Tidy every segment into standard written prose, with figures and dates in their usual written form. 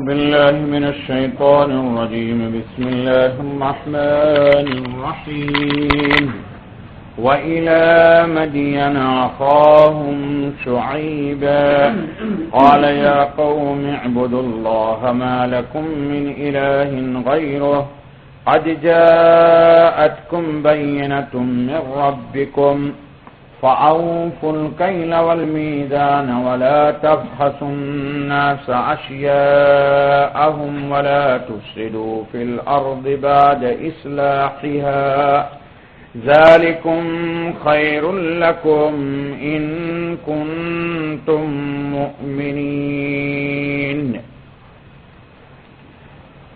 بالله من الشيطان الرجيم. بسم الله الرحمن الرحيم. وإلى مدين أخاهم شعيبا قال يا قوم اعبدوا الله ما لكم من إله غيره قد جاءتكم بينة من ربكم فأوفوا الكيل والميزان ولا تبخسوا الناس أشياءهم ولا تفسدوا في الأرض بعد إصلاحها ذلكم خير لكم إن كنتم مؤمنين.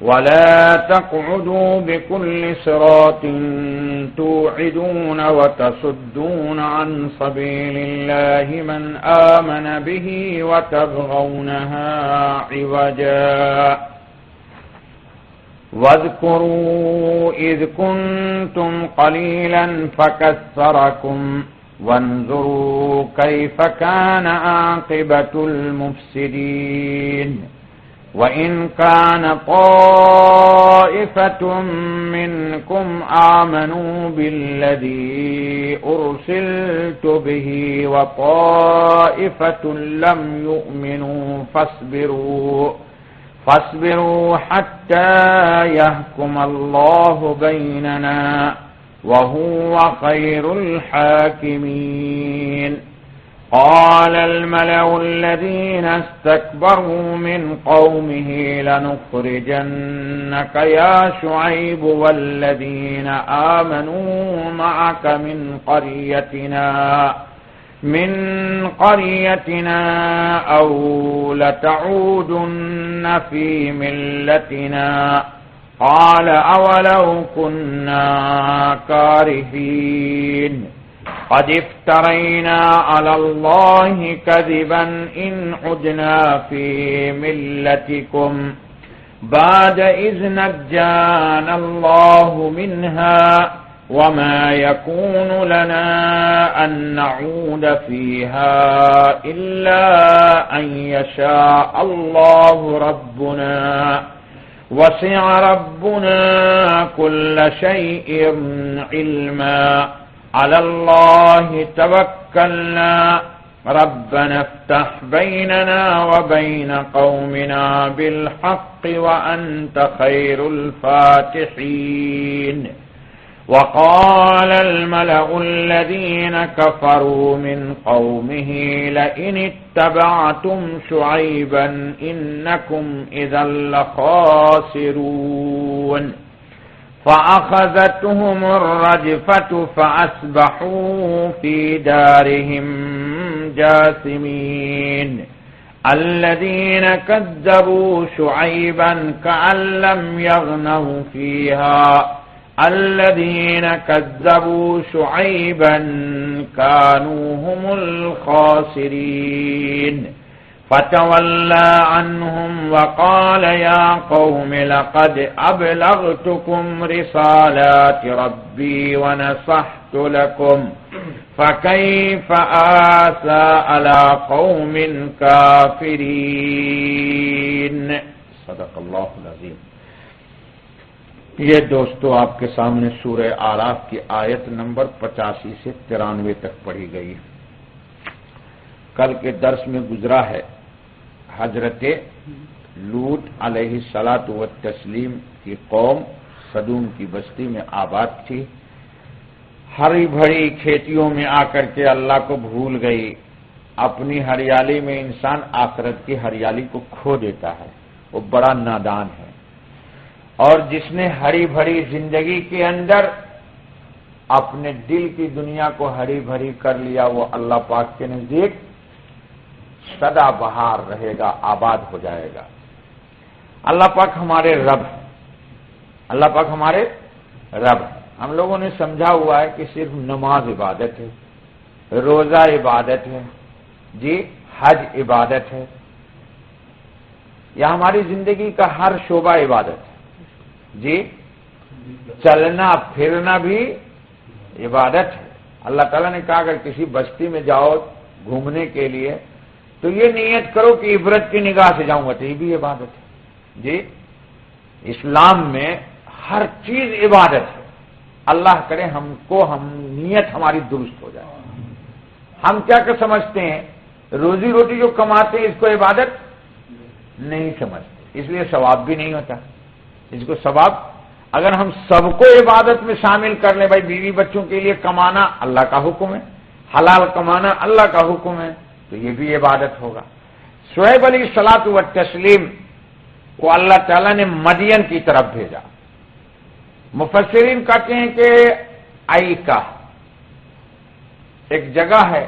ولا تقعدوا بكل صراط توعدون وتصدون عن سبيل الله من آمن به وتبغونها عوجا واذكروا إذ كنتم قليلا فكثركم وانظروا كيف كان عاقبة المفسدين. وَإِنْ كَانَ طَائِفَةٌ مِّنْكُمْ آمَنُوا بِالَّذِي أُرْسِلْتُ بِهِ وَطَائِفَةٌ لَّمْ يُؤْمِنُوا فاصبروا حَتَّى يَحْكُمَ اللَّهُ بَيْنَنَا وَهُوَ خَيْرُ الْحَاكِمِينَ. قال الملأ الذين استكبروا من قومه لنخرجنك يا شعيب والذين آمنوا معك من قريتنا أو لتعودن في ملتنا قال أولو كنا كارهين قد افترينا على الله كذبا إن عدنا في ملتكم بعد إذ نجانا الله منها وما يكون لنا أن نعود فيها إلا أن يشاء الله ربنا وسع ربنا كل شيء علما على الله توكلنا ربنا افتح بيننا وبين قومنا بالحق وأنت خير الفاتحين. وقال الملأ الذين كفروا من قومه لئن اتبعتم شعيبا إنكم إذا لخاسرون. فأخذتهم الرجفة فأصبحوا في دارهم جاثمين. الذين كذبوا شعيبا كأن لم يغنوا فيها الذين كذبوا شعيبا كانوا هم الخاسرين. فتولى عنهم وقال يا قوم لقد أبلغتكم رسالات ربي ونصحت لكم فكيف آسى على قوم كافرين. صدق اللہ العظیم. یہ دوستو آپ کے سامنے سورہ اعراف کی آیت نمبر 85 سے 93 تک پڑھی گئی. کل کے درس میں گزرا ہے حضرت لوط علیہ الصلاۃ والتسلیم کی قوم سدوم کی بستی میں آباد تھی. ہری بھری کھیتیوں میں آ کر کے اللہ کو بھول گئی. اپنی ہریالی میں انسان آخرت کی ہریالی کو کھو دیتا ہے، وہ بڑا نادان ہے. اور جس نے ہری بھری زندگی کے اندر اپنے دل کی دنیا کو ہری بھری کر لیا، وہ اللہ پاک کے نزدیک سدا بہار رہے گا، آباد ہو جائے گا. اللہ پاک ہمارے رب، اللہ پاک ہمارے رب. ہم لوگوں نے سمجھا ہوا ہے کہ صرف نماز عبادت ہے، روزہ عبادت ہے، جی حج عبادت ہے، یا ہماری زندگی کا ہر شعبہ عبادت ہے. جی چلنا پھرنا بھی عبادت ہے. اللہ تعالیٰ نے کہا اگر کسی بستی میں جاؤ گھومنے کے لیے تو یہ نیت کرو کہ عبرت کی نگاہ سے جاؤں گا، تو یہ بھی عبادت ہے. جی اسلام میں ہر چیز عبادت ہے. اللہ کرے ہم نیت ہماری درست ہو جائے. ہم کیا سمجھتے ہیں روزی روٹی جو کماتے ہیں اس کو عبادت نہیں سمجھتے، اس لیے ثواب بھی نہیں ہوتا. اس کو ثواب اگر ہم سب کو عبادت میں شامل کر لیں، بھائی بیوی بچوں کے لیے کمانا اللہ کا حکم ہے، حلال کمانا اللہ کا حکم ہے، تو یہ بھی عبادت ہوگا. شعیب علیہ الصلاۃ والتسلیم کو اللہ تعالیٰ نے مدین کی طرف بھیجا. مفسرین کہتے ہیں کہ آئیکا ایک جگہ ہے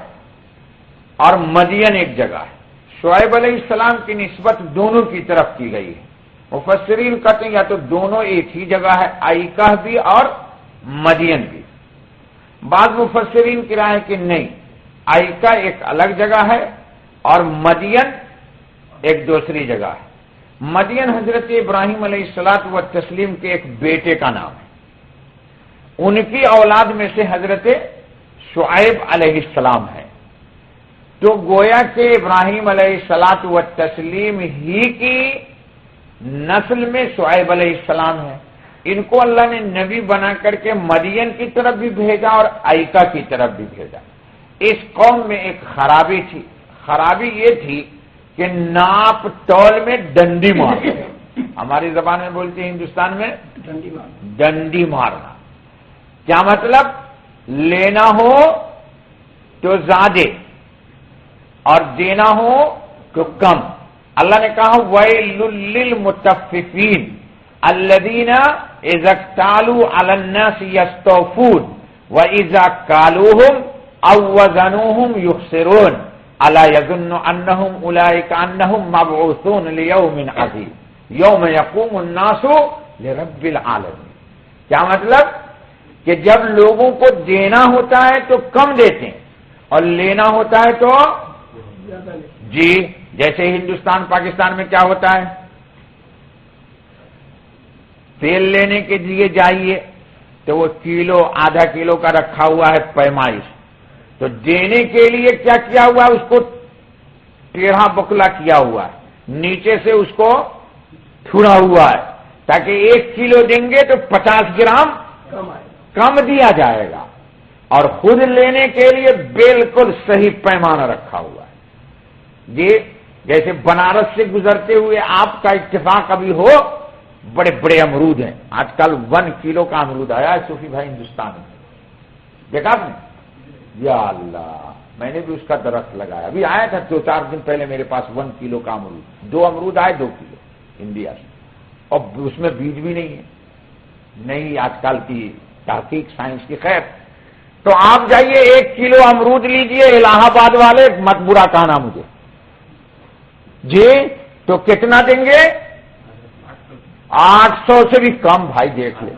اور مدین ایک جگہ ہے. شعیب علیہ السلام کی نسبت دونوں کی طرف کی گئی ہے. مفسرین کہتے ہیں یا تو دونوں ایک ہی جگہ ہے، آئیکا بھی اور مدین بھی. بعض مفسرین کی رائے کہ نہیں، آئیکا ایک الگ جگہ ہے اور مدین ایک دوسری جگہ ہے. مدین حضرت ابراہیم علیہ الصلاۃ والتسلیم کے ایک بیٹے کا نام ہے. ان کی اولاد میں سے حضرت شعیب علیہ السلام ہے. تو گویا کہ ابراہیم علیہ الصلاۃ والتسلیم ہی کی نسل میں شعیب علیہ السلام ہے. ان کو اللہ نے نبی بنا کر کے مدین کی طرف بھی بھیجا اور آئیکا کی طرف بھی بھیجا. اس قوم میں ایک خرابی تھی. خرابی یہ تھی کہ ناپ تول میں ڈنڈی مارنا. ہماری زبان میں بولتے ہیں ہندوستان میں ڈنڈی مارنا. کیا مطلب؟ لینا ہو تو زیادہ اور دینا ہو تو کم. اللہ نے کہا وَيْلٌ لِّلْمُطَفِّفِينَ الَّذِينَ إِذَا اكْتَالُوا عَلَى النَّاسِ يَسْتَوْفُونَ وَإِذَا كَالُوهُمْ أَوْ وَّزَنُوهُمْ يُخْسِرُونَ أَلَا يَظُنُّ أَنَّهُمْ أُولَٰئِكَ أَنَّهُمْ مَبْعُوثُونَ لِيَوْمٍ عَظِيمٍ يَوْمَ يَقُومُ النَّاسُ لِرَبِّ الْعَالَمِينَ. کیا مطلب؟ کہ جب لوگوں کو دینا ہوتا ہے تو کم دیتے ہیں اور لینا ہوتا ہے تو جی. جیسے ہندوستان پاکستان میں کیا ہوتا ہے، تیل لینے کے لیے جائیے تو وہ کلو آدھا کلو کا رکھا ہوا ہے پیمائش، تو دینے کے لیے کیا کیا ہوا ہے، اس کو ٹیڑھا بکلا کیا ہوا ہے، نیچے سے اس کو ٹھڑا ہوا ہے تاکہ 1 کلو دیں گے تو 50 گرام کم دیا جائے گا. اور خود لینے کے لیے بالکل صحیح پیمانہ رکھا ہوا ہے. یہ جیسے بنارس سے گزرتے ہوئے آپ کا اتفاق ابھی ہو، بڑے بڑے امرود ہیں. آج کل 1 کلو کا امرود آیا ہے صوفی بھائی ہندوستان میں، دیکھا آپ نے؟ یا اللہ، میں نے بھی اس کا درخت لگایا. ابھی آیا تھا 2-4 دن پہلے میرے پاس 1 کلو کا امرود. 2 امرود آئے 2 کلو انڈیا سے، اور اس میں بیج بھی نہیں ہے. نہیں آج کل کی تحقیق سائنس کی. خیر، تو آپ جائیے 1 کلو امرود لیجئے، الہ آباد والے مت برا کہنا مجھے جی، تو کتنا دیں گے؟ 800 سے بھی کم. بھائی دیکھ لے،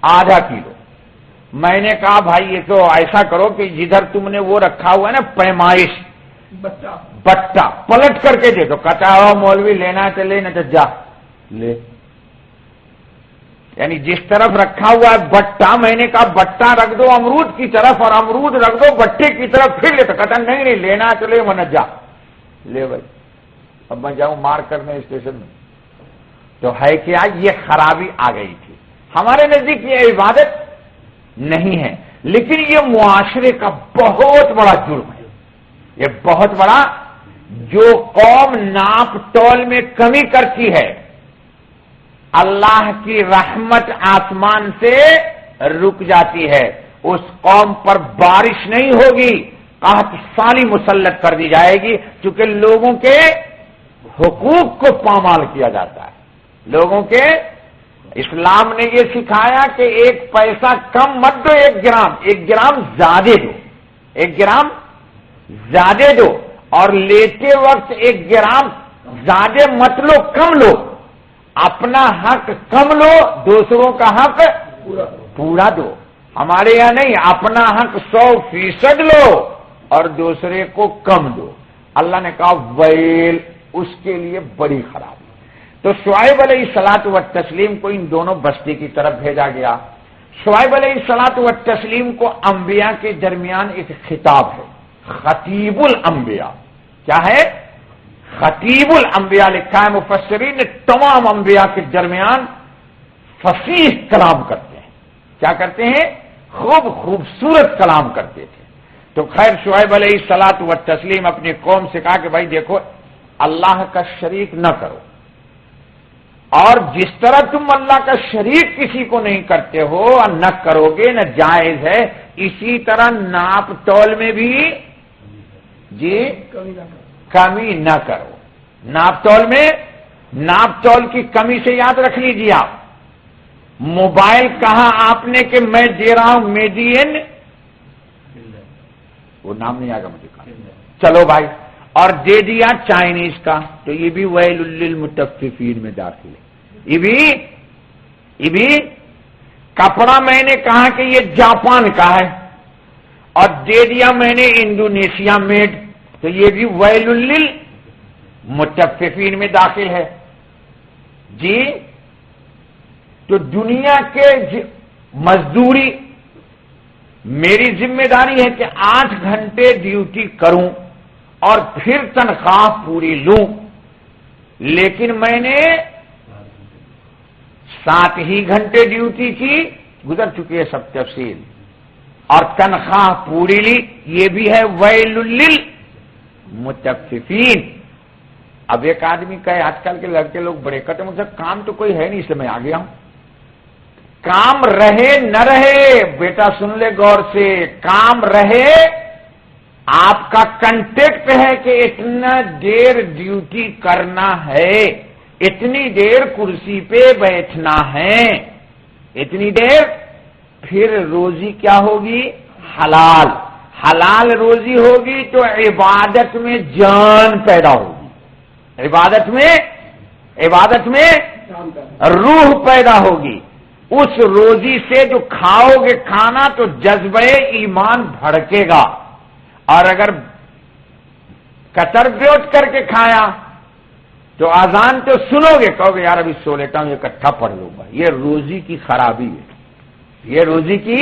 آدھا کلو. میں نے کہا بھائی یہ تو ایسا کرو کہ جدھر تم نے وہ رکھا ہوا ہے نا پیمائش بٹا، پلٹ کر کے دے دو. کہتا ہو مولوی لینا ہے تو لے، نہ تو جا لے. یعنی جس طرف رکھا ہوا ہے بٹا، میں نے کہا بٹا رکھ دو امرود کی طرف اور امرود رکھ دو بٹے کی طرف، پھر لے. تو کہتا نہیں لینا ہے تو لے ورنہ جا لے. بھائی اب میں جاؤں مار کرنے اسٹیشن میں؟ تو ہے کہ آج یہ خرابی آ گئی تھی. ہمارے نزدیک یہ عبادت نہیں ہے، لیکن یہ معاشرے کا بہت بڑا جرم ہے. یہ بہت بڑا، جو قوم ناپ تول میں کمی کرتی ہے اللہ کی رحمت آسمان سے رک جاتی ہے. اس قوم پر بارش نہیں ہوگی، قحط سالی مسلط کر دی جائے گی، چونکہ لوگوں کے حقوق کو پامال کیا جاتا ہے. لوگوں کے، اسلام نے یہ سکھایا کہ 1 پیسہ کم مت دو، 1 گرام، 1 گرام زیادہ دو، 1 گرام زیادہ دو، اور لیتے وقت 1 گرام زیادہ مت لو، کم لو. اپنا حق کم لو، دوسروں کا حق پورا دو. ہمارے یہاں نہیں، اپنا حق 100% لو اور دوسرے کو کم دو. اللہ نے کہا ویل، اس کے لیے بڑی خرابی. تو شعیب علیہ الصلاۃ والتسلیم کو ان دونوں بستی کی طرف بھیجا گیا. شعیب علیہ الصلاۃ والتسلیم کو انبیاء کے درمیان ایک خطاب ہے، خطیب الانبیاء. کیا ہے؟ خطیب الانبیاء لکھا ہے، مفسرین نے تمام انبیاء کے درمیان فصیح کلام کرتے ہیں. کیا کرتے ہیں؟ خوبصورت کلام کرتے تھے. تو خیر شعیب علیہ الصلوۃ والتسلیم اپنی قوم سے کہا کہ بھائی دیکھو اللہ کا شریک نہ کرو، اور جس طرح تم اللہ کا شریک کسی کو نہیں کرتے ہو اور نہ کرو گے، نہ جائز ہے، اسی طرح ناپ تول میں بھی جی کمی نہ کرو. ناپ تول میں، ناپ تول کی کمی سے یاد رکھ لیجیے آپ. موبائل کہا آپ نے کہ میں دے رہا ہوں میڈین، وہ نام نہیں آگا مجھے کہا، چلو بھائی، اور دے دیا چائنیز کا، تو یہ بھی ویل للمطففین میں داخل ہے. یہ بھی کپڑا میں نے کہا کہ یہ جاپان کا ہے اور دے دیا میں نے انڈونیشیا میڈ، تو یہ بھی ویل للمطففین میں داخل ہے. جی تو دنیا کے مزدوری میری ذمہ داری ہے کہ 8 گھنٹے ڈیوٹی کروں اور پھر تنخواہ پوری لوں، لیکن میں نے 7 ہی گھنٹے ڈیوٹی کی، گزر چکی ہے سب تفصیل، اور تنخواہ پوری لی. یہ بھی ہے ویل للمطففین. اب ایک آدمی کہے آج کل کے لڑکے لوگ بڑے کہتے مجھے کام تو کوئی ہے نہیں اس لیے میں آ گیا ہوں. کام رہے نہ رہے بیٹا سن لے غور سے، کام رہے آپ کا کنٹیکٹ ہے کہ اتنا دیر ڈیوٹی کرنا ہے، اتنی دیر کرسی پہ بیٹھنا ہے، اتنی دیر، پھر روزی کیا ہوگی؟ حلال. حلال روزی ہوگی تو عبادت میں جان پیدا ہوگی، عبادت میں روح پیدا ہوگی. اس روزی سے جو کھاؤ گے کھانا تو جذبہ ایمان بھڑکے گا، اور اگر کچر بیوٹ کر کے کھایا تو اذان تو سنو گے، کہو گے یار ابھی سو لیتا ہوں اکٹھا پڑھ لوں گا. یہ روزی کی خرابی ہے. یہ روزی کی،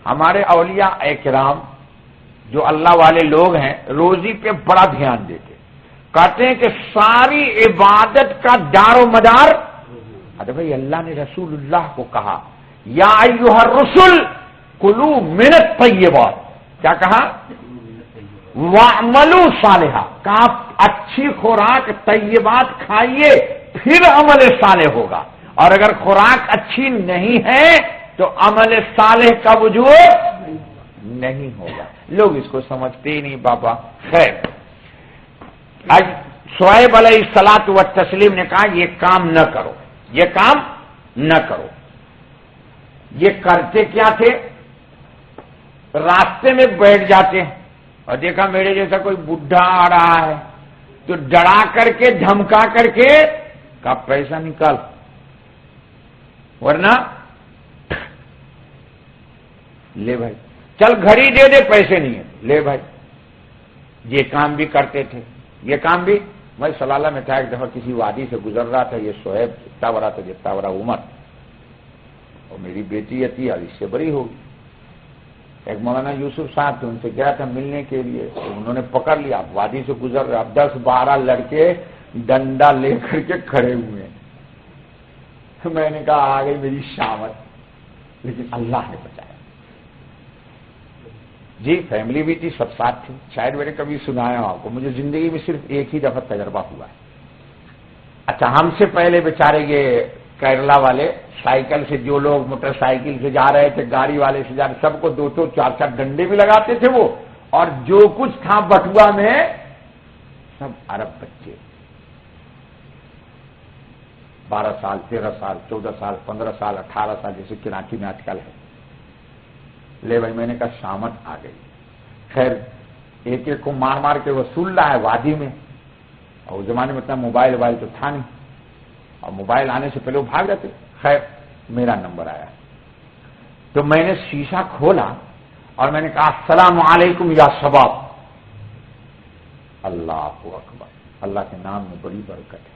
ہمارے اولیاء اکرام جو اللہ والے لوگ ہیں روزی پہ بڑا دھیان دیتے، کہتے ہیں کہ ساری عبادت کا دار و مدار. ارے بھائی اللہ نے رسول اللہ کو کہا یا ایھا الرسل کلوا من الطیبات، کیا کہا؟ وَاعْمَلُوا صالحا، کہا اچھی خوراک طیبات کھائیے پھر عمل صالح ہوگا، اور اگر خوراک اچھی نہیں ہے تو عمل صالح کا وجود نہیں ہوگا. لوگ اس کو سمجھتے ہی نہیں بابا. خیر، آج شعیب علیہ الصلوۃ والتسلیم نے کہا یہ کام نہ کرو، یہ کام نہ کرو. یہ کرتے کیا تھے؟ راستے میں بیٹھ جاتے اور دیکھا میرے جیسا کوئی بڈھا آ رہا ہے تو ڈرا کر کے دھمکا کر کے کہا پیسہ نکال، ورنہ لے بھائی، چل گھڑی دے دے، پیسے نہیں ہیں، لے بھائی. یہ کام بھی کرتے تھے. یہ کام بھی، میں سلالہ میں تھا ایک دفعہ کسی وادی سے گزر رہا تھا، یہ شعیب اتنا بڑا تھا جتنا بڑا عمر، اور میری بیٹی اتی اور اس سے بڑی ہوگی. ایک مولانا یوسف صاحب تھے، ان سے گیا تھا ملنے کے لیے، تو انہوں نے پکڑ لیا، اب وادی سے گزر رہے، اب 10-12 لڑکے ڈنڈا لے کر کے کھڑے ہوئے ہیں. میں نے کہا آ گئی میری شامت، لیکن اللہ نے بچایا. جی فیملی بھی تھی، سب ساتھ تھی. شاید میں نے کبھی سنایا آپ کو، مجھے زندگی میں صرف ایک ہی دفعہ تجربہ ہوا ہے. اچھا، ہم سے پہلے بیچارے یہ کیرلا والے سائیکل سے، جو لوگ موٹر سائیکل سے جا رہے تھے، گاڑی والے سے جا رہے، سب کو 2-2 4-4 ڈنڈے بھی لگاتے تھے وہ، اور جو کچھ تھا بٹوا میں سب عرب بچے، 12 سال 13 سال 14 سال 15 سال 18 سال، جیسے کراچی میں آج کل ہے. لے بھائی، میں نے کہا شامت آ گئی. خیر ایک ایک کو مار مار کے وصول رہا ہے وادی میں، اور اس زمانے میں اتنا موبائل تو تھا نہیں، اور موبائل آنے سے پہلے وہ بھاگ جاتے. خیر میرا نمبر آیا تو میں نے شیشہ کھولا اور میں نے کہا السلام علیکم یا شباب. اللہ اکبر، اللہ کے نام میں بڑی برکت ہے.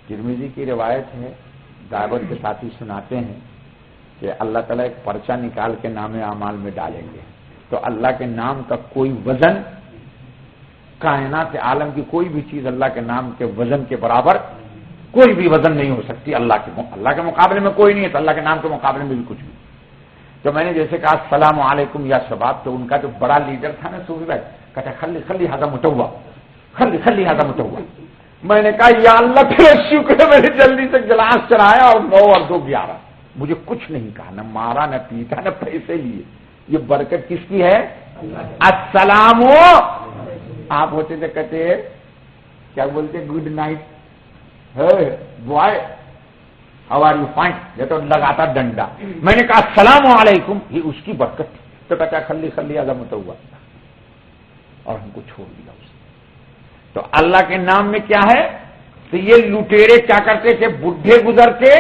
ترمذی کی روایت ہے، ڈرائیور کے ساتھی سناتے ہیں کہ اللہ تعالیٰ ایک پرچہ نکال کے نام اعمال میں ڈالیں گے، تو اللہ کے نام کا کوئی وزن کائنات عالم کی کوئی بھی چیز اللہ کے نام کے وزن کے برابر کوئی بھی وزن نہیں ہو سکتی. اللہ کے مقابلے میں کوئی نہیں ہے، تو اللہ کے نام کے مقابلے میں بھی کچھ بھی. تو میں نے جیسے کہا السلام علیکم یا شباب، تو ان کا جو بڑا لیڈر تھا نا صوفی بھائی، کہتا خلی ہذا متوا، خلی ہذا متوا. میں نے کہا یا اللہ تیرا شکر ہے، میں نے جلدی سے گلاس چڑھایا اور 9 اور 2 11. مجھے کچھ نہیں کہا، نہ مارا نہ پیٹا نہ پیسے لیے. یہ برکت کس کی ہے؟ السلام. آپ ہوتے تھے کہتے کیا بولتے good night boy how are you fine, یہ تو لگاتا ڈنڈا. میں نے کہا السلام علیکم، یہ اس کی برکت تھی. تو کہتا خلی عظمت ہوا اور ہم کو چھوڑ دیا اس نے. تو اللہ کے نام میں کیا ہے؟ تو یہ لٹیرے کیا کرتے تھے؟ بڈھے گزرتے،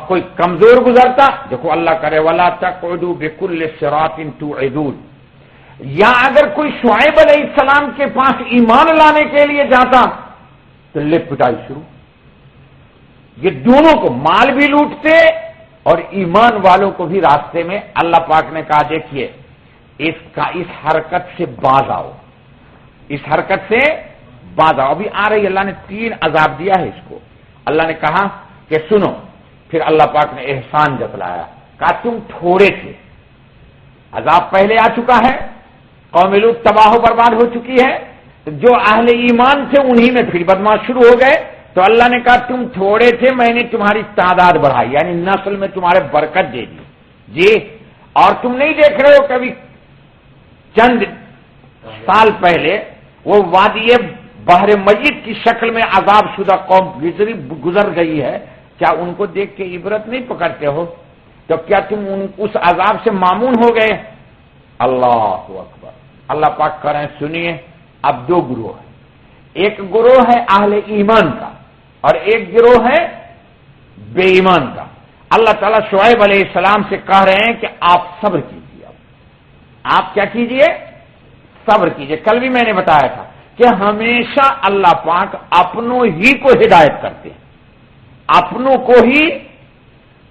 کوئی کمزور گزرتا. دیکھو اللہ کرے ولا تقعدوا بكل صراط توعدون. یا اگر کوئی شعیب علیہ السلام کے پاس ایمان لانے کے لیے جاتا تو لے پٹائی شروع. یہ دونوں کو مال بھی لوٹتے اور ایمان والوں کو بھی راستے میں. اللہ پاک نے کہا دیکھیے اس حرکت سے باز آؤ، اس حرکت سے باز آؤ. ابھی آ رہی. اللہ نے 3 عذاب دیا ہے اس کو. اللہ نے کہا کہ سنو، پھر اللہ پاک نے احسان جتلایا، کہا تم تھوڑے تھے، عذاب پہلے آ چکا ہے، قوم لوط تباہ و برباد ہو چکی ہے. تو جو اہل ایمان تھے انہی میں پھر بدماش شروع ہو گئے. تو اللہ نے کہا تم تھوڑے تھے، میں نے تمہاری تعداد بڑھائی، یعنی نسل میں تمہارے برکت دے دی. جی، اور تم نہیں دیکھ رہے ہو کبھی چند سال پہلے وہ وادی بحر میت کی شکل میں عذاب شدہ قوم گزر گئی ہے، کیا ان کو دیکھ کے عبرت نہیں پکڑتے ہو؟ تو کیا تم اس عذاب سے معمون ہو گئے؟ اللہ اکبر. اللہ پاک کہہ رہے ہیں سنیے، اب 2 گروہ ہیں. ایک گروہ ہے اہل ایمان کا اور ایک گروہ ہے بے ایمان کا. اللہ تعالیٰ شعیب علیہ السلام سے کہہ رہے ہیں کہ آپ صبر کیجیے. آپ کیا کیجیے؟ صبر کیجیے. کل بھی میں نے بتایا تھا کہ ہمیشہ اللہ پاک اپنوں ہی کو ہدایت کرتے ہیں، اپنوں کو ہی.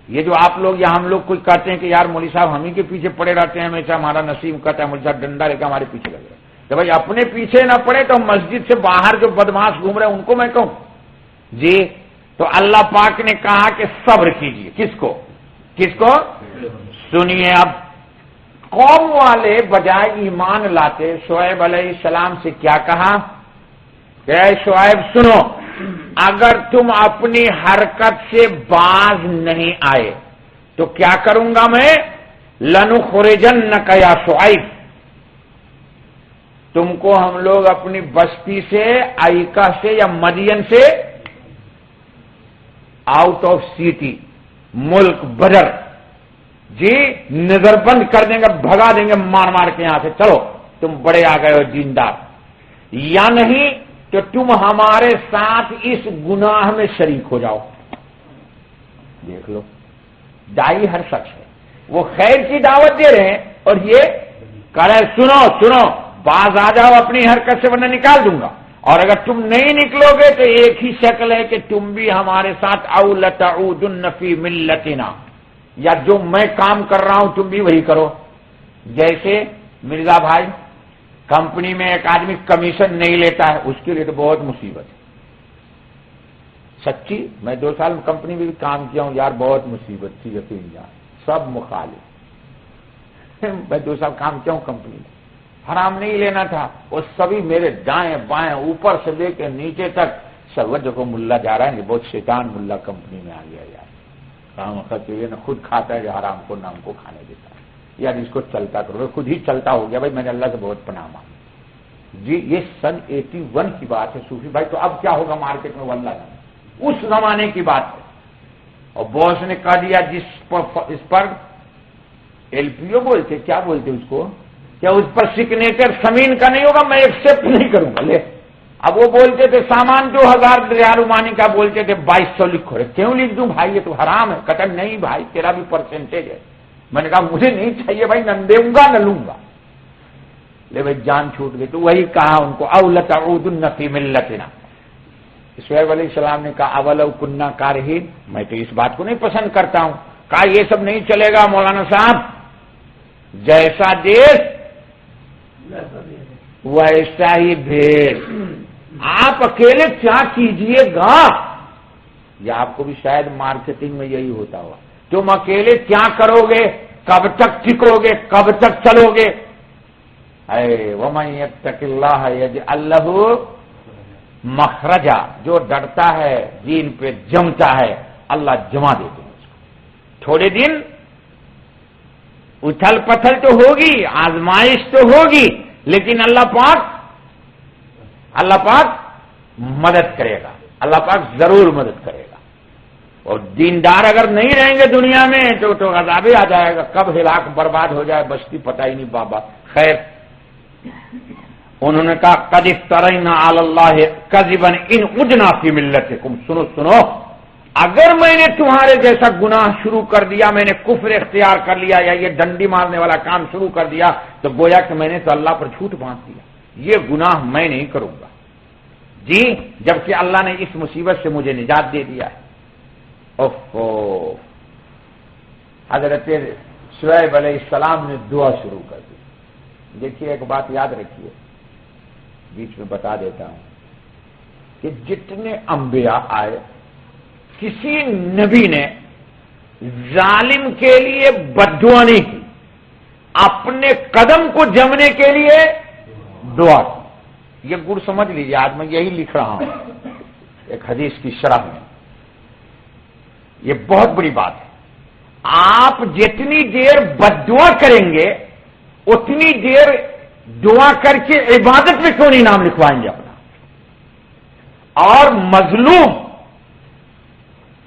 یہ جو آپ لوگ یا ہم لوگ کوئی کہتے ہیں کہ یار مولوی صاحب ہم ہی کے پیچھے پڑے رہتے ہیں ہمیشہ، ہمارا نصیب کہتا ہے مولوی صاحب ڈنڈا لے کے ہمارے پیچھے لگ رہے ہیں. کہ بھائی اپنے پیچھے نہ پڑے تو مسجد سے باہر جو بدماش گھوم رہے ہیں ان کو میں کہوں؟ جی. تو اللہ پاک نے کہا کہ صبر کیجیے. کس کو؟ سنیے. اب قوم والے بجائے ایمان لاتے شعیب علیہ السلام سے کیا کہا کہ اے شعیب سنو، اگر تم اپنی حرکت سے باز نہیں آئے تو کیا کروں گا میں؟ لنخرجنک یا شعیب، تم کو ہم لوگ اپنی بستی سے، ایکا سے یا مدین سے، آؤٹ آف سٹی، ملک بدر، جی نظر بند کر دیں گے، بھگا دیں گے مار مار کے یہاں سے. چلو تم بڑے آ گئے ہو دیندار، یا نہیں تو تم ہمارے ساتھ اس گناہ میں شریک ہو جاؤ. دیکھ لو، دائی ہر شخص ہے، وہ خیر کی دعوت دے رہے ہیں اور یہ کہہ رہے سنو باز آ جاؤ اپنی حرکت سے ورنہ نکال دوں گا. اور اگر تم نہیں نکلو گے تو ایک ہی شکل ہے کہ تم بھی ہمارے ساتھ او لتعودن فی ملتنا، یا جو میں کام کر رہا ہوں تم بھی وہی کرو. جیسے مرزا بھائی کمپنی میں ایک آدمی کمیشن نہیں لیتا ہے، اس کے لیے تو بہت مصیبت ہے. سچی، میں 2 سال کمپنی میں بھی کام کیا ہوں یار، بہت مصیبت تھی. یقین جان سب مخالف. میں 2 سال کام کیا ہوں کمپنی میں، حرام نہیں لینا تھا، وہ سبھی میرے دائیں بائیں اوپر سے لے کے نیچے تک سب کو ملا جا رہا ہے. بہت شیطان ملا کمپنی میں آ گیا یار، کام خطرے نہ خود کھاتا ہے حرام کو نہ ہم کو کھانے دیتا ہے. یار اس کو چلتا کرو، خود ہی چلتا ہو گیا. بھائی میں نے اللہ سے بہت پناہ مانگی. جی یہ سن 81 کی بات ہے صوفی بھائی. تو اب کیا ہوگا مارکیٹ میں واللہ جانے، اس زمانے کی بات ہے. اور باس نے کہہ دیا اس پر ایل پی او بولتے، کیا بولتے اس کو، کیا اس پر سگنیچر زمین کا نہیں ہوگا، میں ایکسپٹ نہیں کروں گا. لے اب وہ بولتے تھے سامان 2000 ریال عمانی کا، بولتے تھے 2200 لکھو. رہے کیوں لکھ دوں بھائی، یہ تو حرام ہے. کہتا نہیں بھائی تیرا بھی پرسنٹیج ہے. میں نے کہا مجھے نہیں چاہیے بھائی، نہ دوں گا نہ لوں گا. لے بھائی جان چھوٹ گئی. تو وہی کہا ان کو او لتعودن فی ملتنا. شعیب علیہ السلام نے کہا اولو کننا کارہین، میں تو اس بات کو نہیں پسند کرتا ہوں. کہا یہ سب نہیں چلے گا مولانا صاحب، جیسا دیش ویسا ہی بھیڑ آپ اکیلے کیا کیجئے گا؟ یہ آپ کو بھی شاید مارکیٹنگ میں یہی ہوتا ہوا، تم اکیلے کیا کرو گے؟ کب تک ٹکو گے؟ کب تک چلو گے؟ وَمَن يَتَّقِ اللَّهَ يَجْعَل لَّهُ مَخْرَجًا، جو ڈرتا ہے دین پہ جمتا ہے اللہ جمع دیتے ہیں اس کو۔ تھوڑے دن اچھل پتھل تو ہوگی، آزمائش تو ہوگی، لیکن اللہ پاک مدد کرے گا، اللہ پاک ضرور مدد کرے گا۔ اور دیندار اگر نہیں رہیں گے دنیا میں تو عذاب آ جائے گا، کب ہلاک برباد ہو جائے بستی پتہ ہی نہیں بابا۔ خیر، انہوں نے کہا قد افترینا علی اللہ کذبا ان عدنا فی ملتکم، سنو، اگر میں نے تمہارے جیسا گناہ شروع کر دیا، میں نے کفر اختیار کر لیا یا یہ ڈنڈی مارنے والا کام شروع کر دیا تو گویا کہ میں نے تو اللہ پر جھوٹ باندھ دیا، یہ گناہ میں نہیں کروں گا جی، جبکہ اللہ نے اس مصیبت سے مجھے نجات دے دیا ہے۔ حضرت شعیب علیہ السلام نے دعا شروع کر دی۔ دیکھیے ایک بات یاد رکھیے، بیچ میں بتا دیتا ہوں کہ جتنے انبیاء آئے کسی نبی نے ظالم کے لیے بد دعا نہیں کی، اپنے قدم کو جمنے کے لیے دعا کی۔ یہ گر سمجھ لیجیے، آج میں یہی لکھ رہا ہوں ایک حدیث کی شرح میں، یہ بہت بڑی بات ہے۔ آپ جتنی دیر بد دعا کریں گے اتنی دیر دعا کر کے عبادت میں کیوں نہیں نام لکھوائیں گے اپنا؟ اور مظلوم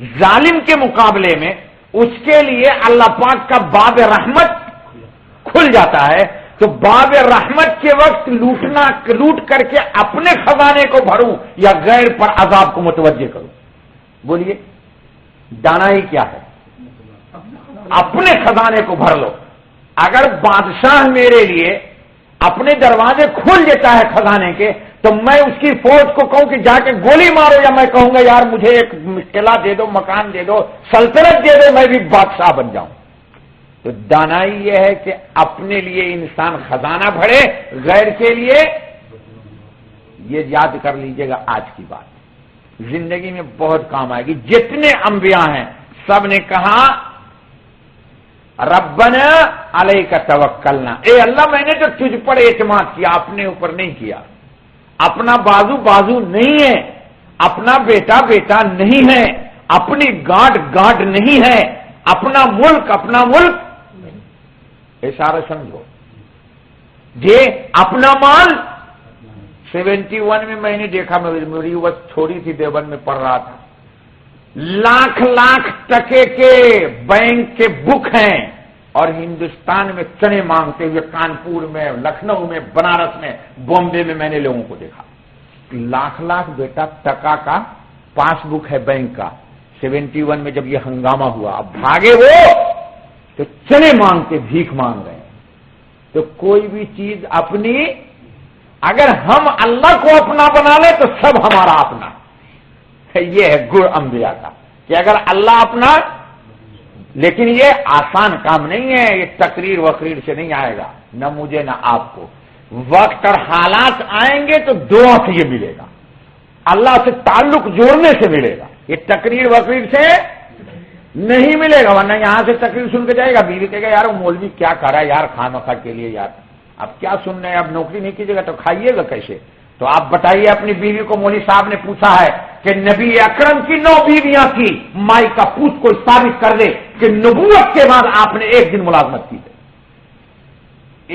ظالم کے مقابلے میں اس کے لیے اللہ پاک کا باب رحمت کھل جاتا ہے، تو باب رحمت کے وقت لوٹ کر کے اپنے خزانے کو بھروں یا غیر پر عذاب کو متوجہ کروں؟ بولیے، دانائی کیا ہے؟ اپنے خزانے کو بھر لو۔ اگر بادشاہ میرے لیے اپنے دروازے کھول دیتا ہے خزانے کے تو میں اس کی فوج کو کہوں کہ جا کے گولی مارو، یا میں کہوں گا یار مجھے ایک قلعہ دے دو، مکان دے دو، سلطنت دے دو، میں بھی بادشاہ بن جاؤں؟ تو دانائی یہ ہے کہ اپنے لیے انسان خزانہ بھرے، غیر کے لیے، یہ یاد کر لیجئے گا آج کی بات، زندگی میں بہت کام آئے گی۔ جتنے انبیاء ہیں سب نے کہا ربنا علیک توکلنا، اے اللہ میں نے تو تجھ پر اعتماد کیا، اپنے اوپر نہیں کیا، اپنا بازو نہیں ہے، اپنا بیٹا نہیں ہے، اپنی گاڈ نہیں ہے، اپنا ملک اشارہ سمجھو جی، اپنا مال 71 میں میں نے دیکھا، میری وقت تھوڑی سی دیوبند میں پڑھ رہا تھا، لاکھ ٹکے کے بینک کے بک ہیں، اور ہندوستان میں چنے مانگتے ہوئے کانپور میں، لکھنؤ میں، بنارس میں، بامبے میں میں نے لوگوں کو دیکھا۔ لاکھ بیٹا ٹکا کا پاس بک ہے بینک کا، 71 میں جب یہ ہنگامہ ہوا، اب بھاگے وہ تو چنے مانگتے، بھیک مانگ رہے ہیں۔ تو کوئی بھی چیز اپنی، اگر ہم اللہ کو اپنا بنا لیں تو سب ہمارا اپنا، یہ ہے گڑ انبیاء کا کہ اگر اللہ اپنا، لیکن یہ آسان کام نہیں ہے، یہ تقریر وقریر سے نہیں آئے گا، نہ مجھے نہ آپ کو۔ وقت اور حالات آئیں گے تو دعا سے یہ ملے گا، اللہ سے تعلق جوڑنے سے ملے گا، یہ تقریر وقریر سے نہیں ملے گا، ورنہ یہاں سے تقریر سن کے جائے گا، بیوی کہے گا یار وہ مولوی کیا کر رہا ہے یار خواہ کے لیے، یار اب کیا سن رہے ہیں، اب نوکری نہیں کیجیے گا تو کھائیے گا کیسے؟ تو آپ بتائیے اپنی بیوی کو، مولوی صاحب نے پوچھا ہے کہ نبی اکرم کی 9 بیویاں تھی، مائی کا پوچھ کو ثابت کر دے کہ نبوت کے بعد آپ نے ایک دن ملازمت کی ہے،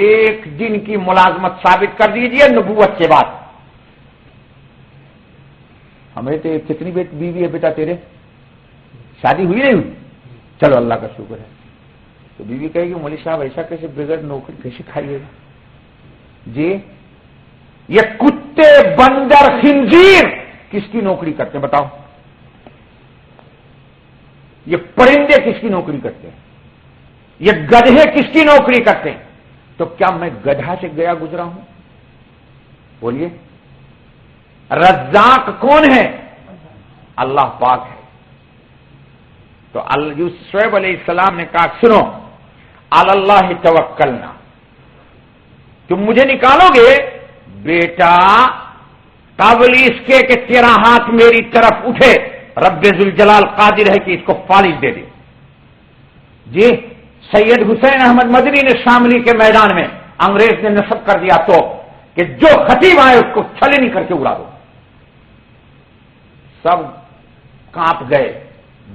ایک دن کی ملازمت ثابت کر دیجئے نبوت کے بعد۔ ہمیں تو کتنی بیوی ہے بیٹا تیرے؟ شادی ہوئی نہیں ہوئی؟ چلو اللہ کا شکر ہے۔ تو بیوی کہے گی مولوی صاحب ایسا کیسے، بغیر نوکری کیسے کھائیے گا جی؟ یہ کتے، بندر، خنزیر کس کی نوکری کرتے ہیں بتاؤ؟ یہ پرندے کس کی نوکری کرتے ہیں؟ یہ گدھے کس کی نوکری کرتے ہیں؟ تو کیا میں گدھا سے گیا گزرا ہوں؟ بولیے، رزاق کون ہے؟ اللہ پاک ہے۔ تو شعیب علیہ السلام نے کہا سنو، علی اللہ توکلنا، تم مجھے نکالو گے بیٹا قبل اس کے کہ تیرا ہاتھ میری طرف اٹھے رب ذوالجلال قادر ہے کہ اس کو فالج دے دے. جی سید حسین احمد مدنی نے شاملی کے میدان میں انگریز نے نصب کر دیا تو کہ جو خطیب آئے اس کو چھلنی کر کے اڑا دو. سب کانپ گئے.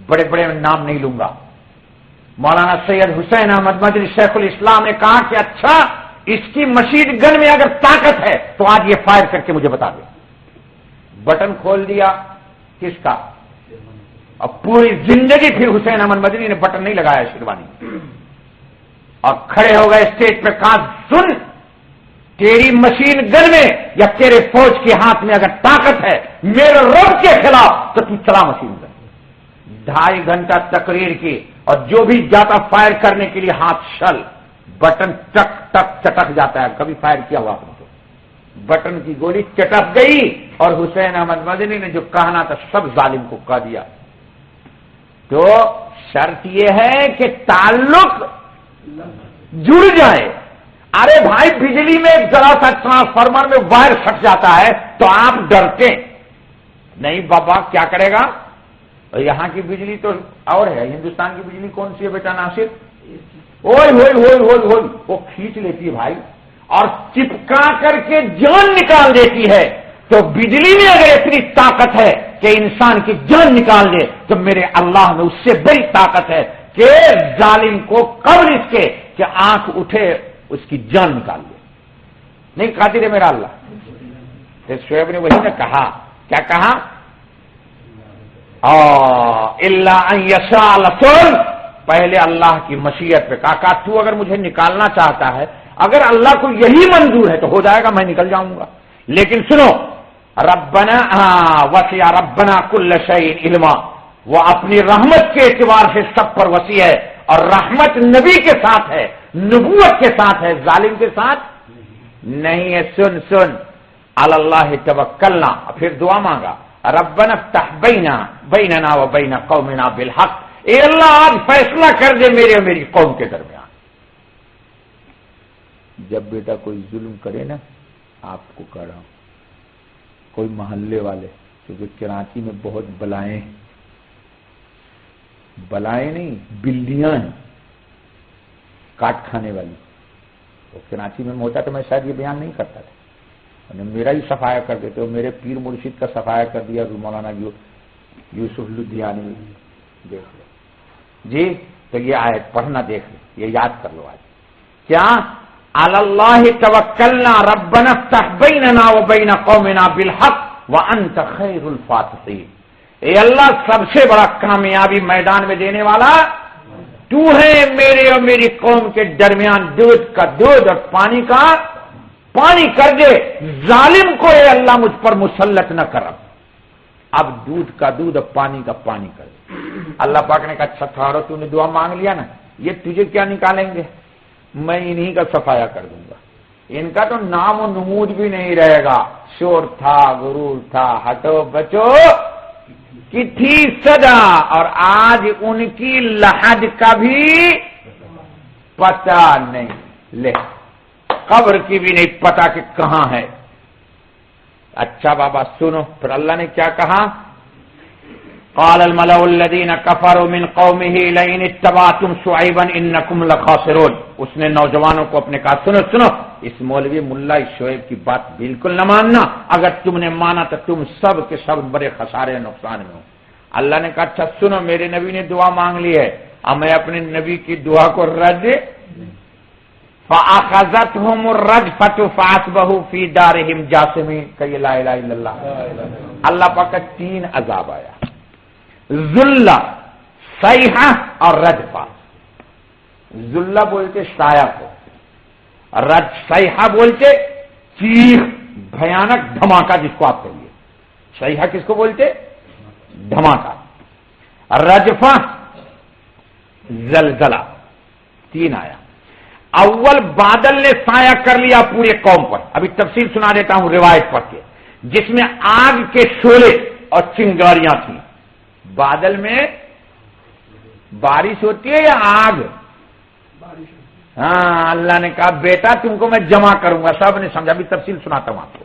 بڑے بڑے نام نہیں لوں گا. مولانا سید حسین احمد مدنی شیخ الاسلام نے کہا کہ اچھا اس کی مشین گن میں اگر طاقت ہے تو آج یہ فائر کر کے مجھے بتا دے. بٹن کھول دیا کس کا؟ اب پوری زندگی پھر حسین احمد مدنی نے بٹن نہیں لگایا شیروانی اور کھڑے ہو گئے اسٹیج پہ. کہا سن تیری مشین گن میں یا تیرے فوج کے ہاتھ میں اگر طاقت ہے میرے رب کے خلاف تو تو چلا مشین گن. 2.5 گھنٹہ تقریر کی اور جو بھی جاتا فائر کرنے کے لیے ہاتھ شل بٹن ٹک ٹک چٹک جاتا ہے. کبھی فائر کیا ہوا آپ نے؟ بٹن کی گولی چٹک گئی اور حسین احمد مدنی نے جو کہنا تھا سب ظالم کو کہہ دیا. تو شرط یہ ہے کہ تعلق جڑ جائے. ارے بھائی بجلی میں ذرا سا ٹرانسفارمر میں وائر پھٹ جاتا ہے تو آپ ڈرتے نہیں. بابا کیا کرے گا؟ یہاں کی بجلی تو اور ہے. ہندوستان کی بجلی کون سی ہے بیٹا ناصر؟ اوئے ہوئے ہوئے ہوئے ہوئے وہ کھینچ لیتی ہے بھائی اور چپکا کر کے جان نکال دیتی ہے. تو بجلی میں اگر اتنی طاقت ہے کہ انسان کی جان نکال دے تو میرے اللہ میں اس سے بڑی طاقت ہے کہ ظالم کو قبل اس کے کہ آنکھ اٹھے اس کی جان نکال دے. نہیں قادر ہے میرا اللہ. تو شعیب نے وہی نے کہا. کیا کہا؟ اللہ ان یشاء لفعل. پہلے اللہ کی مشیت پہ کہا تو اگر مجھے نکالنا چاہتا ہے اگر اللہ کو یہی منظور ہے تو ہو جائے گا میں نکل جاؤں گا. لیکن سنو ربنا وسع ربنا کل شیء علما. وہ اپنی رحمت کے اعتبار سے سب پر وسیع ہے اور رحمت نبی کے ساتھ ہے نبوت کے ساتھ ہے ظالم کے ساتھ نہیں ہے. سن سن علی اللہ توکلنا. پھر دعا مانگا ربنا افتح بیننا و بین قومنا بالحق. اے اللہ آج فیصلہ کر دے میرے اور میری قوم کے درمیان. جب بیٹا کوئی ظلم کرے نا آپ کو کہہ رہا ہوں کوئی محلے والے کیونکہ کراچی میں بہت بلائیں نہیں بلیاں ہیں کاٹ کھانے والی. تو کراچی میں ہوتا تو میں شاید یہ بیان نہیں کرتا تھا. میرا ہی صفایا کر دیتے ہو. میرے پیر مرشد کا صفایا کر دیا مولانا یوسف لدھیانی. دیکھ لو جی. تو یہ آیت پڑھنا دیکھ لو یہ یاد کر لو. آج کیا علی اللہ توکلنا ربنا افتح بیننا و بین قومنا بالحق وانت خیر الفاتحین. اے اللہ سب سے بڑا کامیابی میدان میں دینے والا تو ہے میرے اور میری قوم کے درمیان دودھ کا دودھ اور پانی کا پانی کر دے. ظالم کو اے اللہ مجھ پر مسلط نہ کر. اب دودھ کا دودھ اور پانی کا پانی کر دے. اللہ پاک نے کہا اچھا تھاڑو تو نے دعا مانگ لیا نا یہ تجھے کیا نکالیں گے میں انہی کا صفایا کر دوں گا. ان کا تو نام و نمود بھی نہیں رہے گا. شور تھا غرور تھا ہٹو بچو کی تھی سزا اور آج ان کی لحد کا بھی پتہ نہیں. لے قبر کی بھی نہیں پتا کہ کہاں ہے. اچھا بابا سنو پھر اللہ نے کیا کہا قال الملأ الذين كفروا من قومه لئن اتبعتم شعيبا انكم لخاسرون. اس نے نوجوانوں کو اپنے کہا سنو سنو اس مولوی ملا شعیب کی بات بالکل نہ ماننا. اگر تم نے مانا تو تم سب کے سب بڑے خسارے نقصان میں ہو. اللہ نے کہا اچھا سنو میرے نبی نے دعا مانگ لی ہے اب میں اپنے نبی کی دعا کو رد فَأَخَذَتْهُمُ الرَّجْفَةُ فَأَصْبَحُوا فِي دَارِهِمْ جَاثِمِينَ. کہ لا الہ الا اللہ. اللہ پاک کا 3 عذاب آیا ذلہ صیحہ اور رجفہ. ذلہ بولتے سایہ کو صیحہ بولتے چیخ بھیانک دھماکہ جس کو آپ کہیے. صیحہ کس کو بولتے دھماکہ. رجفہ زلزلہ. 3 آیا. اول بادل نے سایہ کر لیا پورے قوم پر. ابھی تفصیل سنا دیتا ہوں روایت پڑھ کے جس میں آگ کے شعلے اور چنگاریاں تھیں. بادل میں بارش ہوتی ہے یا آگ؟ ہاں اللہ نے کہا بیٹا تم کو میں جمع کروں گا. سب نے سمجھا. بھی تفصیل سناتا ہوں آپ کو.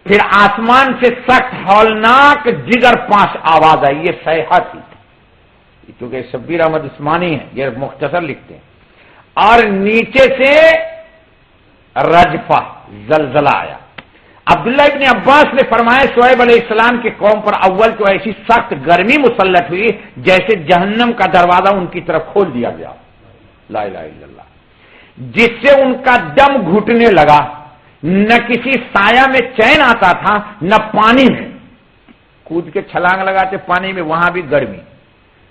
پھر آسمان سے سخت ہولناک جگر پاش آواز آئی. یہ صیحہ تھی کیونکہ شبیر احمد عثمانی ہے یہ مختصر لکھتے ہیں. اور نیچے سے رجفہ زلزلہ آیا. عبداللہ ابن عباس نے فرمایا شعیب علیہ السلام کے قوم پر اول تو ایسی سخت گرمی مسلط ہوئی جیسے جہنم کا دروازہ ان کی طرف کھول دیا گیا. لا الہ الا اللہ. جس سے ان کا دم گھٹنے لگا. نہ کسی سایہ میں چین آتا تھا نہ پانی میں. کود کے چھلانگ لگاتے پانی میں وہاں بھی گرمی,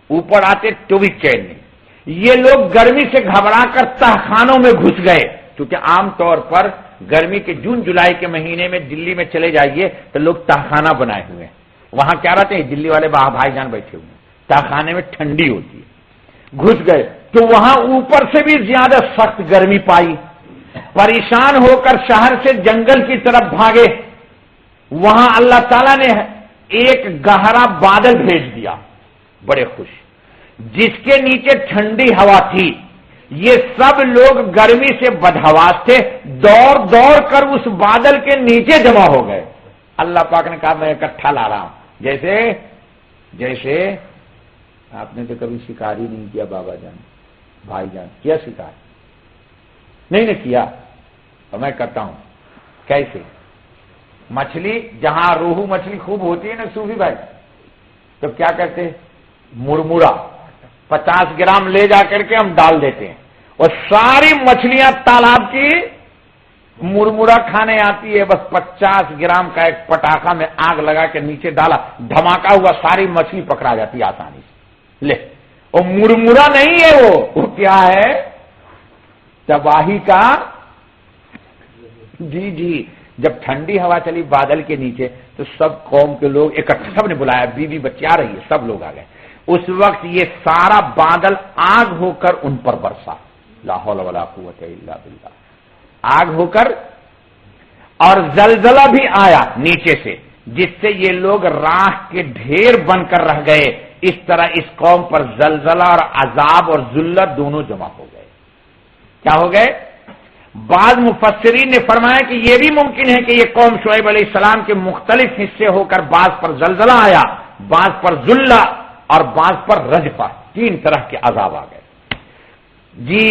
اوپر آتے تو بھی چین نہیں. یہ لوگ گرمی سے گھبرا کر تہخانوں میں گھس گئے. کیونکہ عام طور پر گرمی کے جون جولائی کے مہینے میں دلی میں چلے جائیے تو لوگ تہخانہ بنائے ہوئے ہیں. وہاں کیا رہتے ہیں دلی والے بھائی جان بیٹھے ہوئے ہیں. تہخانے میں ٹھنڈی ہوتی ہے. گھس گئے تو وہاں اوپر سے بھی زیادہ سخت گرمی پائی. پریشان ہو کر شہر سے جنگل کی طرف بھاگے. وہاں اللہ تعالیٰ نے ایک گہرا بادل بھیج دیا بڑے خوش, جس کے نیچے ٹھنڈی ہوا تھی. یہ سب لوگ گرمی سے بدحواس تھے, دوڑ دوڑ کر اس بادل کے نیچے جمع ہو گئے. اللہ پاک نے کہا میں اکٹھا لا رہا ہوں. جیسے آپ نے تو کبھی شکار ہی نہیں کیا بابا جان بھائی جان, کیا شکار نہیں کیا تو میں کرتا ہوں. کیسے مچھلی جہاں روہو مچھلی خوب ہوتی ہے نا صوفی بھائی, تو کیا کرتے مرمرا 50 گرام لے جا کر کے ہم ڈال دیتے ہیں اور ساری مچھلیاں تالاب کی مرمرا کھانے آتی ہے. بس 50 گرام کا ایک پٹاخہ میں آگ لگا کے نیچے ڈالا, دھماکہ ہوا, ساری مچھلی پکڑا جاتی ہے آسانی سے. لے وہ مرمرا نہیں ہے, وہ کیا ہے تباہی کا. جی جب ٹھنڈی ہوا چلی بادل کے نیچے تو سب قوم کے لوگ اکٹھے, سب نے بلایا, بیوی بچے آ رہی ہے, سب لوگ آ گئے. اس وقت یہ سارا بادل آگ ہو کر ان پر برسا. لا حول ولا قوت الا باللہ. آگ ہو کر, اور زلزلہ بھی آیا نیچے سے جس سے یہ لوگ راکھ کے ڈھیر بن کر رہ گئے. اس طرح اس قوم پر زلزلہ اور عذاب اور ذلت دونوں جمع ہو گئے. کیا ہو گئے؟ بعض مفسرین نے فرمایا کہ یہ بھی ممکن ہے کہ یہ قوم شعیب علیہ السلام کے مختلف حصے ہو کر بعض پر زلزلہ آیا, بعض پر ذلہ اور بعض پر رجفہ, 3 طرح کے عذاب آ گئے. جی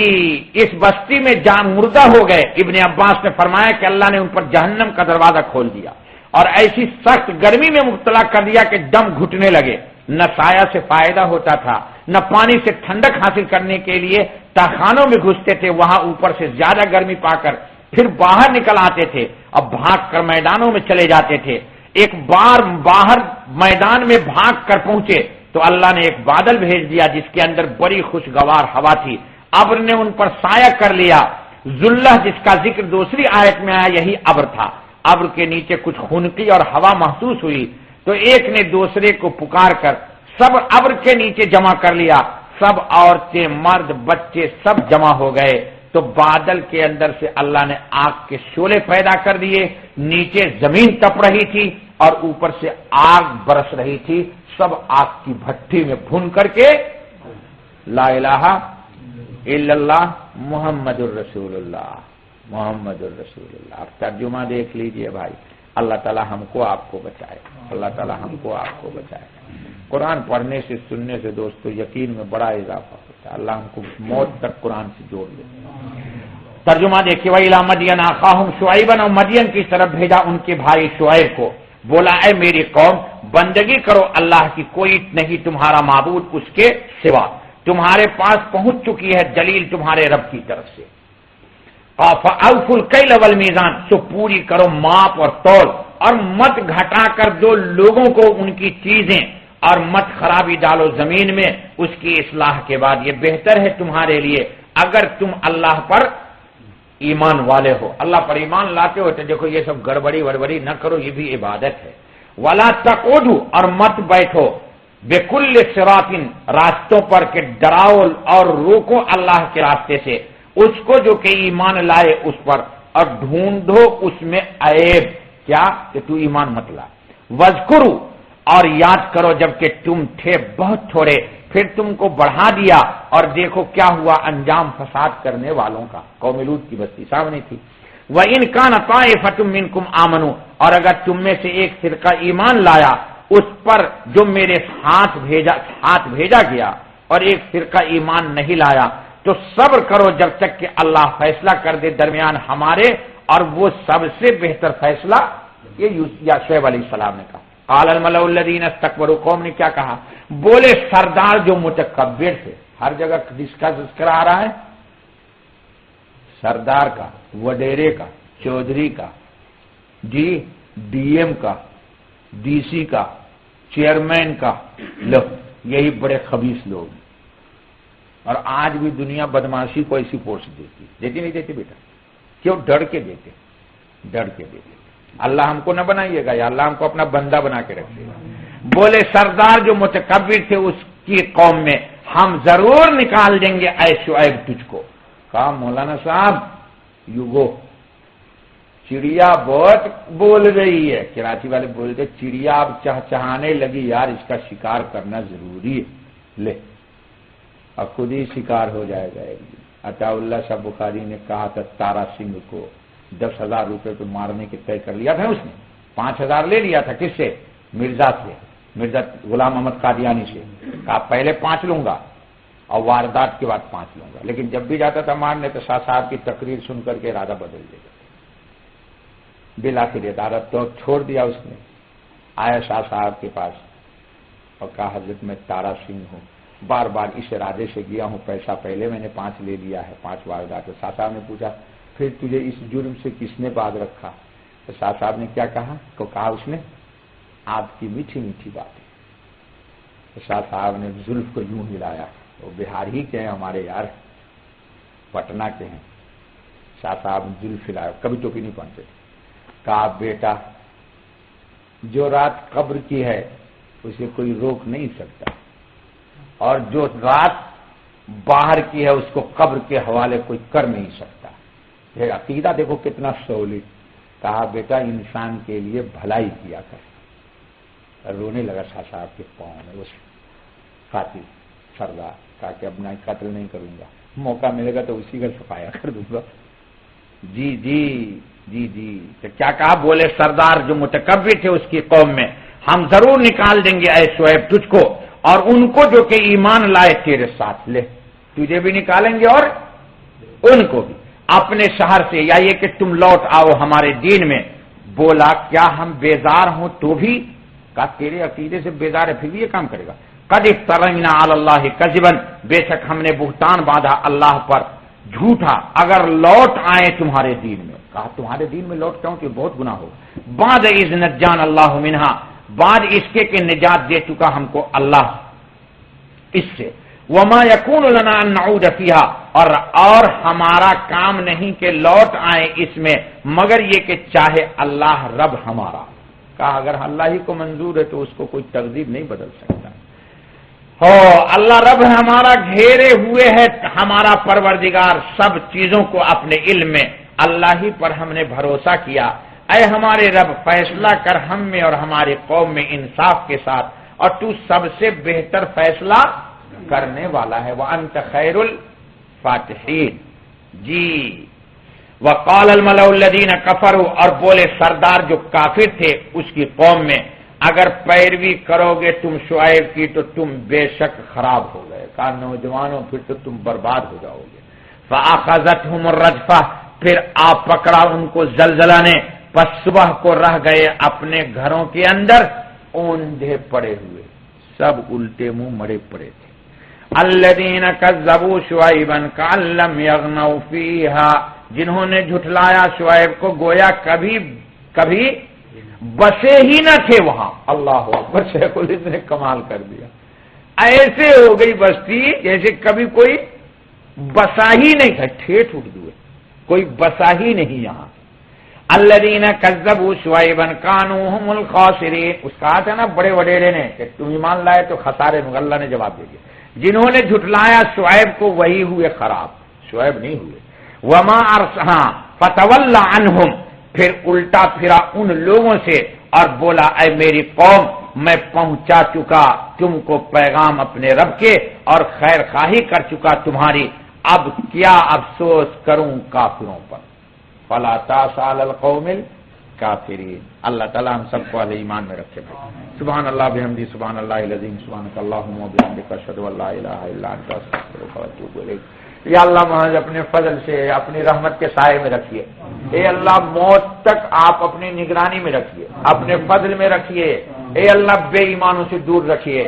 اس بستی میں جان مردہ ہو گئے. ابن عباس نے فرمایا کہ اللہ نے ان پر جہنم کا دروازہ کھول دیا اور ایسی سخت گرمی میں مبتلا کر دیا کہ دم گھٹنے لگے. نہ سایہ سے فائدہ ہوتا تھا نہ پانی سے ٹھنڈک حاصل کرنے کے لیے تہخانوں میں گھستے تھے. وہاں اوپر سے زیادہ گرمی پا کر پھر باہر نکل آتے تھے اور بھاگ کر میدانوں میں چلے جاتے تھے. ایک بار باہر میدان میں بھاگ کر پہنچے تو اللہ نے ایک بادل بھیج دیا جس کے اندر بڑی خوشگوار ہوا تھی. ابر نے ان پر سایہ کر لیا. ذلہ جس کا ذکر دوسری آیت میں آیا یہی ابر تھا. ابر کے نیچے کچھ خنکی اور ہوا محسوس ہوئی تو ایک نے دوسرے کو پکار کر سب ابر کے نیچے جمع کر لیا. سب عورتیں مرد بچے سب جمع ہو گئے تو بادل کے اندر سے اللہ نے آگ کے شعلے پیدا کر دیے. نیچے زمین تپ رہی تھی اور اوپر سے آگ برس رہی تھی. سب آگ کی بھٹی میں بھون کر کے لا الہ الا اللہ محمد الرسول اللہ محمد الرسول اللہ. آپ ترجمہ دیکھ لیجئے بھائی. اللہ تعالی ہم کو آپ کو بچائے. اللہ تعالی ہم کو آپ کو بچائے. قرآن پڑھنے سے سننے سے دوستو یقین میں بڑا اضافہ ہوتا ہے. اللہ ہم کو موت تک قرآن سے جوڑ دے. ترجمہ دیکھیے وَإِلَىٰ مَدْيَنَ أَخَاهُمْ شُعَيْبًا, اور مدین کی طرف بھیجا ان کے بھائی شعیب کو. بولا اے میری قوم بندگی کرو اللہ کی, کوئی نہیں تمہارا معبود اس کے سوا. تمہارے پاس پہنچ چکی ہے دلیل تمہارے رب کی طرف سے. فَأَوْفُوا الْكَيْلَ وَالْمِيزَانَ, سو پوری کرو ماپ اور تول, اور مت گھٹا کر دو لوگوں کو ان کی چیزیں, اور مت خرابی ڈالو زمین میں اس کی اصلاح کے بعد. یہ بہتر ہے تمہارے لیے اگر تم اللہ پر ایمان والے ہو. اللہ پر ایمان لاتے ہو تو دیکھو یہ سب گڑبڑی وڑبڑی نہ کرو, یہ بھی عبادت ہے. وَلَا تَقْعُدُوا, اور مت بیٹھو بِكُلِّ صِرَاطٍ, راستوں پر کہ ڈراؤ اور روکو اللہ کے راستے سے اس کو جو کہ ایمان لائے اس پر, اور ڈھونڈو اس میں عیب, کیا کہ تو ایمان مت لا. وَاذْكُرُوا, اور یاد کرو جب کہ تم تھے بہت تھوڑے, پھر تم کو بڑھا دیا اور دیکھو کیا ہوا انجام فساد کرنے والوں کا. قوم لوط کی بستی سامنے تھی. وَإِنْ كَانَ طَائِفَةٌ مِّنْكُمْ آمَنُوا، اور اگر تم میں سے ایک فرقہ ایمان لایا اس پر جو میرے ہاتھ بھیجا گیا، اور ایک فرقہ ایمان نہیں لایا، تو صبر کرو جب تک کہ اللہ فیصلہ کر دے درمیان ہمارے، اور وہ سب سے بہتر فیصلہ یہ شعیب علیہ السلام نے کہا. قال الملأ الذین استکبروا، قوم نے کیا کہا؟ بولے سردار جو متکبر تھے. ہر جگہ جس کا ذکر آ رہا ہے سردار کا، وڈیرے کا، چودھری کا، جی ڈی ایم کا، ڈی سی کا، چیئرمین کا، لو یہی بڑے خبیث لوگ. اور آج بھی دنیا بدماشی کو ایسی پوسٹ دیتی نہیں دیتی بیٹا؟ کیوں؟ ڈر کے دیتے. اللہ ہم کو نہ بنائیے گا، یا اللہ ہم کو اپنا بندہ بنا کے رکھے گا. بولے سردار جو متکبر تھے اس کی قوم میں، ہم ضرور نکال دیں گے اے شعیب تجھ کو. کہا مولانا صاحب یوگو چڑیا بہت بول رہی ہے. کراچی والے بولتے چڑیا اب چہچہانے لگی یار، اس کا شکار کرنا ضروری ہے. لے اب خود ہی شکار ہو جائے گا. عطا اللہ شاہ بخاری نے کہا تھا تارا سنگھ کو 10,000 روپے پہ مارنے کے طے کر لیا تھا اس نے. 5,000 لے لیا تھا. کس سے؟ مرزا سے، مرزا غلام احمد قادیانی سے. کہا پہلے 5 لوں گا اور واردات کے بعد 5 لوں گا. لیکن جب بھی جاتا تھا مارنے تو شاہ صاحب کی تقریر سن کر کے ارادہ بدل دے گا. بالآخر عدالت تو چھوڑ دیا اس نے. آیا شاہ صاحب کے پاس اور کہا حضرت میں تارا سنگھ ہوں، بار بار اس ارادے سے گیا ہوں، پیسہ پہلے میں نے 5 لے لیا ہے، 5 واردات. شاہ صاحب نے پوچھا پھر تجھے اس جرم سے کس نے باز رکھا؟ تو شاہ صاحب نے کیا کہا؟ تو کہا اس نے آپ کی میٹھی میٹھی باتیں. تو شاہ صاحب نے زلف کو یوں ہلایا. وہ بہار ہی کے ہیں ہمارے یار، پٹنہ کے ہیں. شاہ صاحب نے زلف ہلایا، کبھی ٹوپی نہیں پہنتے. کہا بیٹا جو رات قبر کی ہے اسے کوئی روک نہیں سکتا، اور جو رات باہر کی ہے اس کو قبر کے حوالے کوئی کر نہیں سکتا. یہ عقیدہ دیکھو کتنا سولی. کہا بیٹا انسان کے لیے بھلائی کیا کر. رونے لگا شاہ صاحب کے پاؤں میں اس قاتل سردار. کہا کہ اب میں قتل نہیں کروں گا، موقع ملے گا تو اسی کا صفایا کر دوں گا. جی جی جی جی. تو کیا کہا؟ بولے سردار جو متکبر تھے اس کی قوم میں، ہم ضرور نکال دیں گے اے شعیب تجھ کو اور ان کو جو کہ ایمان لائے تیرے ساتھ. لے تجھے بھی نکالیں گے اور ان کو بھی اپنے شہر سے، یا یہ کہ تم لوٹ آؤ ہمارے دین میں. بولا کیا ہم بیزار ہوں تو بھی؟ کہا تیرے عقیدے سے بیزار ہے پھر بھی یہ کام کرے گا. قد افترینا علی اللہ کذبا، بے شک ہم نے بہتان باندھا اللہ پر جھوٹا اگر لوٹ آئے تمہارے دین میں. کہا تمہارے دین میں لوٹ جاؤں کہ بہت گناہ ہو. بعد اذ نجانا اللہ منہا، بعد اس کے کہ نجات دے چکا ہم کو اللہ اس سے. وما یکون لنا ان نعود فیہا، اور ہمارا کام نہیں کہ لوٹ آئیں اس میں مگر یہ کہ چاہے اللہ رب ہمارا. کہا اگر اللہ ہی کو منظور ہے تو اس کو کوئی تقدیر نہیں بدل سکتا. ہو اللہ رب ہمارا گھیرے ہوئے ہے، ہمارا پروردگار سب چیزوں کو اپنے علم میں، اللہ ہی پر ہم نے بھروسہ کیا. اے ہمارے رب فیصلہ کر ہم میں اور ہماری قوم میں انصاف کے ساتھ، اور تو سب سے بہتر فیصلہ کرنے والا ہے. وَأَنْتَ خَيْرُ الْفَاتِحِينَ. جی وَقَالَ الْمَلَأُ الَّذِينَ كَفَرُوا، اور بولے سردار جو کافر تھے اس کی قوم میں، اگر پیروی کرو گے تم شعیب کی تو تم بے شک خراب ہو گئے. کہا نوجوانوں پھر تو تم برباد ہو جاؤ گے. فَأَخَذَتْهُمُ الرَّجْفَةُ، پھر آپ پکڑا ان کو زلزلہ نے. پس صبح کو رہ گئے اپنے گھروں کے اندر اوندھے پڑے ہوئے، سب الٹے منہ مڑے پڑے تھے. الذین کذبوا شعیبا کأن لم یغنوا فیہا، جنہوں نے جھٹلایا شعیب کو گویا کبھی کبھی بسے ہی نہ تھے وہاں. اللہ اکبر. شیخ الہند نے کمال کر دیا. ایسے ہو گئی بستی جیسے کبھی کوئی بسا ہی نہیں تھا. ٹھیٹ اردو ہے، کوئی بسا ہی نہیں یہاں. الذین کذبوا شعیبا کانوا هم الخاسرین. اس کہا تھا نا بڑے وڈیرے نے کہ تم ایمان لائے تو خسارے میں. اللہ نے جواب دے دیا جنہوں نے جھٹلایا شعیب کو وہی ہوئے خراب، شعیب نہیں ہوئے. وما ارسلنا فتولى عنهم، پھر الٹا پھرا ان لوگوں سے اور بولا اے میری قوم میں پہنچا چکا تم کو پیغام اپنے رب کے اور خیر خواہی کر چکا تمہاری، اب کیا افسوس کروں کافروں پر۔ فلا تاس علی القوم الکافرین۔ اللہ تعالی ہم سب کو اہل ایمان میں رکھے بھائی۔ سبحان اللہ بحمدہ، سبحان اللہ العظیم، سبحانک اللہم وبحمدک، اشہد ان لا الہ الا انت، استغفرک واتوب الیک۔ یا اللہ محض اپنے فضل سے اپنی رحمت کے سائے میں رکھیے، اے اللہ موت تک آپ اپنی نگرانی میں رکھیے، اپنے فضل میں رکھیے، اے اللہ بے ایمانوں سے دور رکھیے،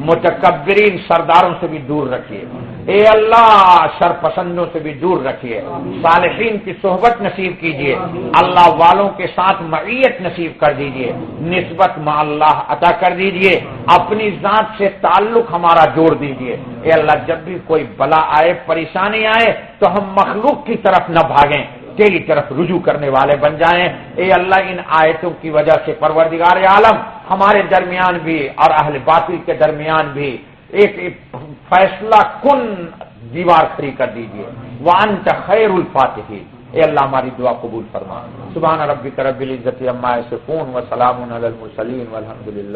متکبرین سرداروں سے بھی دور رکھیے، اے اللہ شرپسندوں سے بھی دور رکھیے، صالحین کی صحبت نصیب کیجیے، اللہ والوں کے ساتھ معیت نصیب کر دیجیے، نسبت مع اللہ عطا کر دیجیے، اپنی ذات سے تعلق ہمارا جوڑ دیجیے، اے اللہ جب بھی کوئی بلا آئے پریشانی آئے تو ہم مخلوق کی طرف نہ بھاگیں، تیری طرف رجوع کرنے والے بن جائیں۔ اے اللہ ان آیتوں کی وجہ سے پروردگار عالم ہمارے درمیان بھی اور اہل باطل کے درمیان بھی ایک فیصلہ کن دیوار کھڑی کر دیجیے، وانت خیر الفاتحین۔ اے اللہ ہماری دعا قبول فرما۔ سبحان ربک رب العزت عما یصفون وسلام علی المرسلین والحمد للہ۔